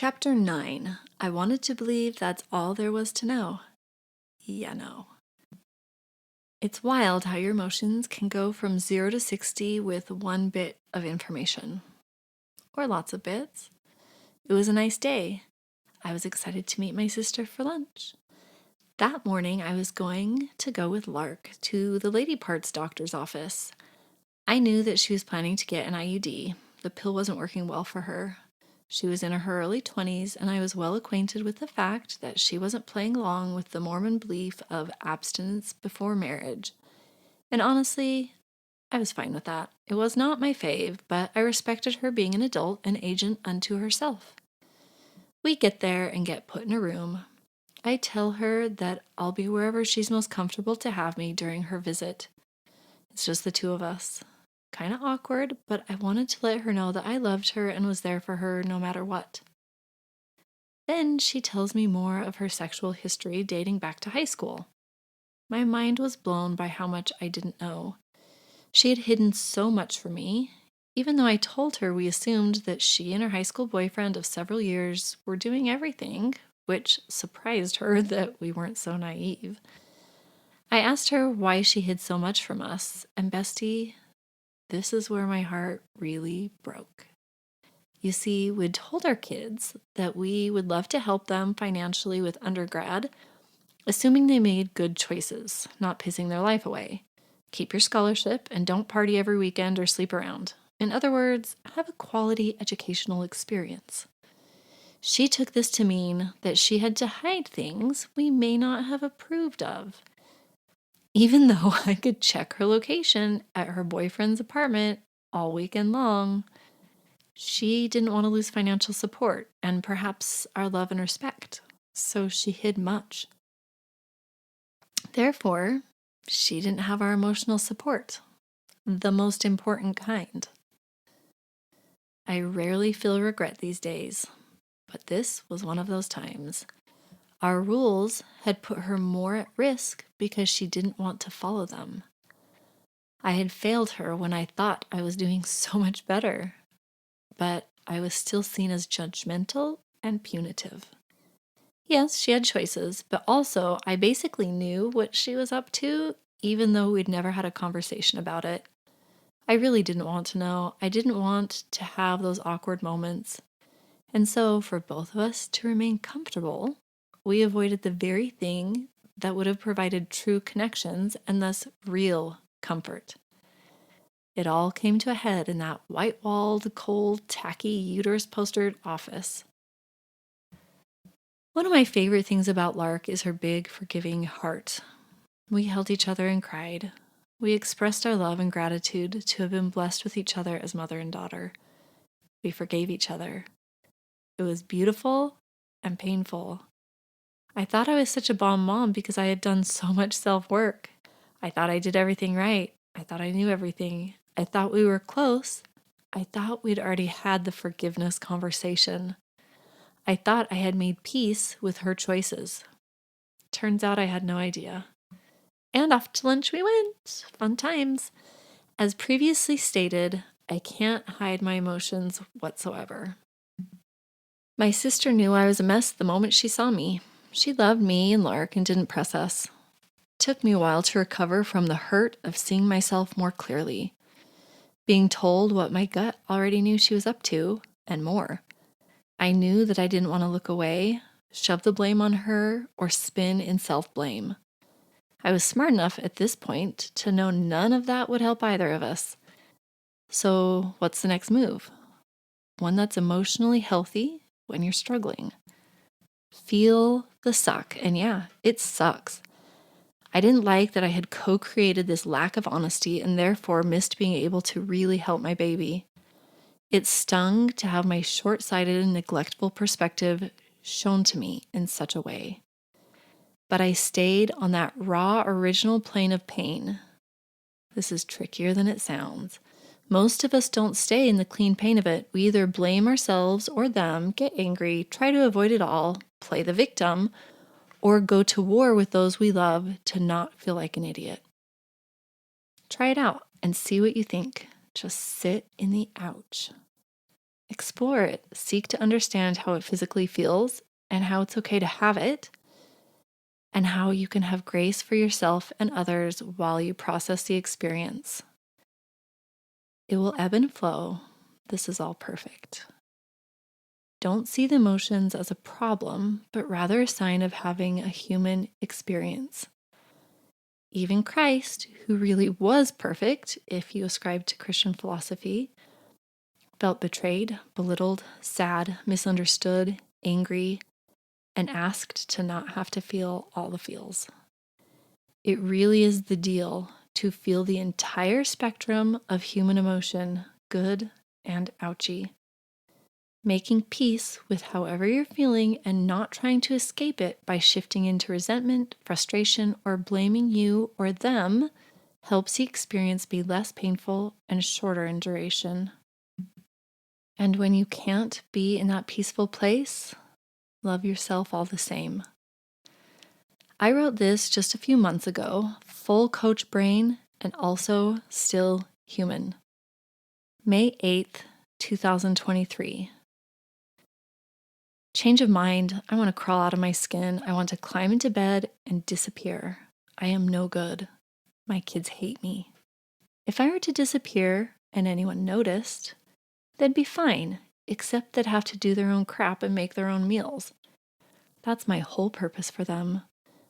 Chapter 9. I wanted to believe that's all there was to know. Yeah, no. It's wild how your emotions can go from 0 to 60 with one bit of information. Or lots of bits. It was a nice day. I was excited to meet my sister for lunch. That morning, I was going to go with Lark to the lady parts doctor's office. I knew that she was planning to get an IUD. The pill wasn't working well for her. She was in her early 20s, and I was well acquainted with the fact that she wasn't playing along with the Mormon belief of abstinence before marriage. And honestly, I was fine with that. It was not my fave, but I respected her being an adult and agent unto herself. We get there and get put in a room. I tell her that I'll be wherever she's most comfortable to have me during her visit. It's just the two of us. Kind of awkward, but I wanted to let her know that I loved her and was there for her no matter what. Then she tells me more of her sexual history dating back to high school. My mind was blown by how much I didn't know. She had hidden so much from me, even though I told her we assumed that she and her high school boyfriend of several years were doing everything, which surprised her that we weren't so naive. I asked her why she hid so much from us, and Bestie, this is where my heart really broke. You see, we'd told our kids that we would love to help them financially with undergrad, assuming they made good choices, not pissing their life away. Keep your scholarship and don't party every weekend or sleep around. In other words, have a quality educational experience. She took this to mean that she had to hide things we may not have approved of. Even though I could check her location at her boyfriend's apartment all weekend long, she didn't want to lose financial support and perhaps our love and respect, so she hid much. Therefore, she didn't have our emotional support, the most important kind. I rarely feel regret these days, but this was one of those times. Our rules had put her more at risk because she didn't want to follow them. I had failed her when I thought I was doing so much better, but I was still seen as judgmental and punitive. Yes, she had choices, but also I basically knew what she was up to, even though we'd never had a conversation about it. I really didn't want to know. I didn't want to have those awkward moments. And so, for both of us to remain comfortable, we avoided the very thing that would have provided true connections and thus real comfort. It all came to a head in that white-walled, cold, tacky, uterus-postered office. One of my favorite things about Lark is her big, forgiving heart. We held each other and cried. We expressed our love and gratitude to have been blessed with each other as mother and daughter. We forgave each other. It was beautiful and painful. I thought I was such a bomb mom because I had done so much self-work. I thought I did everything right. I thought I knew everything. I thought we were close. I thought we'd already had the forgiveness conversation. I thought I had made peace with her choices. Turns out I had no idea. And off to lunch we went. Fun times. As previously stated, I can't hide my emotions whatsoever. My sister knew I was a mess the moment she saw me. She loved me and Lark and didn't press us. It took me a while to recover from the hurt of seeing myself more clearly. Being told what my gut already knew she was up to, and more. I knew that I didn't want to look away, shove the blame on her, or spin in self-blame. I was smart enough at this point to know none of that would help either of us. So what's the next move? One that's emotionally healthy when you're struggling. Feel the suck. And yeah, it sucks. I didn't like that I had co-created this lack of honesty and therefore missed being able to really help my baby. It stung to have my short-sighted and neglectful perspective shown to me in such a way. But I stayed on that raw, original plane of pain. This is trickier than it sounds. Most of us don't stay in the clean pain of it. We either blame ourselves or them, get angry, try to avoid it all, play the victim, or go to war with those we love to not feel like an idiot. Try it out and see what you think. Just sit in the ouch. Explore it. Seek to understand how it physically feels and how it's okay to have it, and how you can have grace for yourself and others while you process the experience. It will ebb and flow. This is all perfect. Don't see the emotions as a problem, but rather a sign of having a human experience. Even Christ, who really was perfect, if you ascribe to Christian philosophy, felt betrayed, belittled, sad, misunderstood, angry, and asked to not have to feel all the feels. It really is the deal to feel the entire spectrum of human emotion, good and ouchy. Making peace with however you're feeling and not trying to escape it by shifting into resentment, frustration, or blaming you or them helps the experience be less painful and shorter in duration. And when you can't be in that peaceful place, love yourself all the same. I wrote this just a few months ago, full coach brain and also still human. May 8th, 2023. Change of mind. I want to crawl out of my skin. I want to climb into bed and disappear. I am no good. My kids hate me. If I were to disappear and anyone noticed, they'd be fine, except they'd have to do their own crap and make their own meals. That's my whole purpose for them.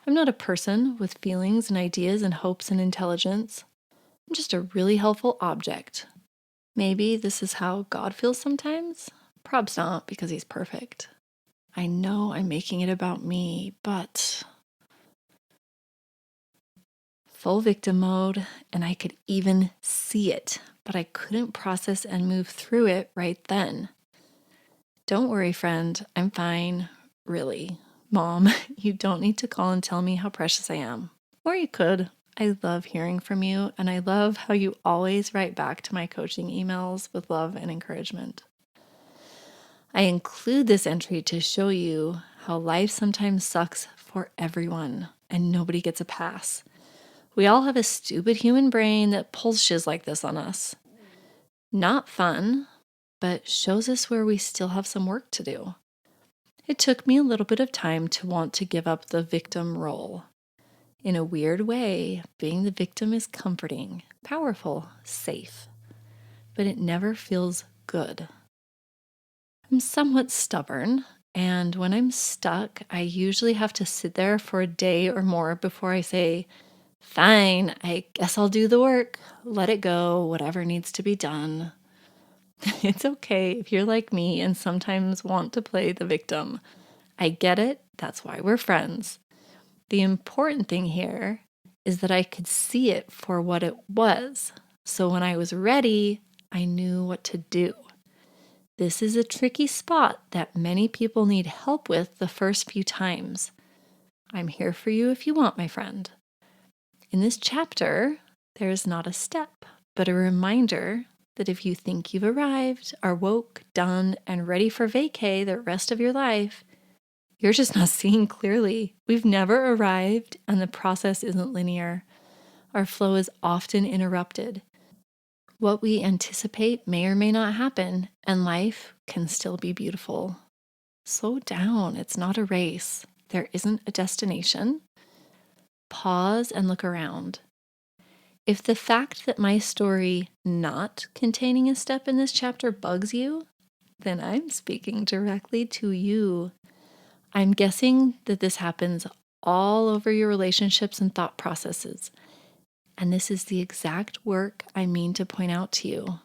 I'm not a person with feelings and ideas and hopes and intelligence. I'm just a really helpful object. Maybe this is how God feels sometimes? Probs not, because he's perfect. I know I'm making it about me, but full victim mode, and I could even see it, but I couldn't process and move through it right then. Don't worry, friend, I'm fine. Really. Mom, you don't need to call and tell me how precious I am. Or you could. I love hearing from you, and I love how you always write back to my coaching emails with love and encouragement. I include this entry to show you how life sometimes sucks for everyone, and nobody gets a pass. We all have a stupid human brain that pulls shiz like this on us. Not fun, but shows us where we still have some work to do. It took me a little bit of time to want to give up the victim role. In a weird way, being the victim is comforting, powerful, safe, but it never feels good. I'm somewhat stubborn, and when I'm stuck, I usually have to sit there for a day or more before I say, fine, I guess I'll do the work, let it go, whatever needs to be done. It's okay if you're like me and sometimes want to play the victim. I get it, that's why we're friends. The important thing here is that I could see it for what it was. So when I was ready, I knew what to do. This is a tricky spot that many people need help with the first few times. I'm here for you if you want, my friend. In this chapter, there is not a step, but a reminder that if you think you've arrived, are woke, done, and ready for vacay the rest of your life, you're just not seeing clearly. We've never arrived, and the process isn't linear. Our flow is often interrupted. What we anticipate may or may not happen, and life can still be beautiful. Slow down. It's not a race. There isn't a destination. Pause and look around. If the fact that my story not containing a step in this chapter bugs you, then I'm speaking directly to you. I'm guessing that this happens all over your relationships and thought processes. And this is the exact work I mean to point out to you.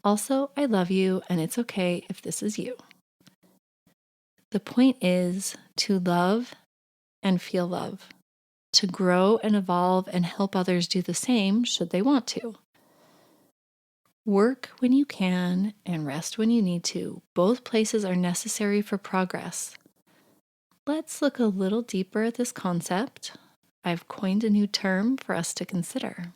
Also, I love you, and it's okay if this is you. The point is to love and feel love, to grow and evolve and help others do the same should they want to. Work when you can and rest when you need to. Both places are necessary for progress. Let's look a little deeper at this concept. I've coined a new term for us to consider.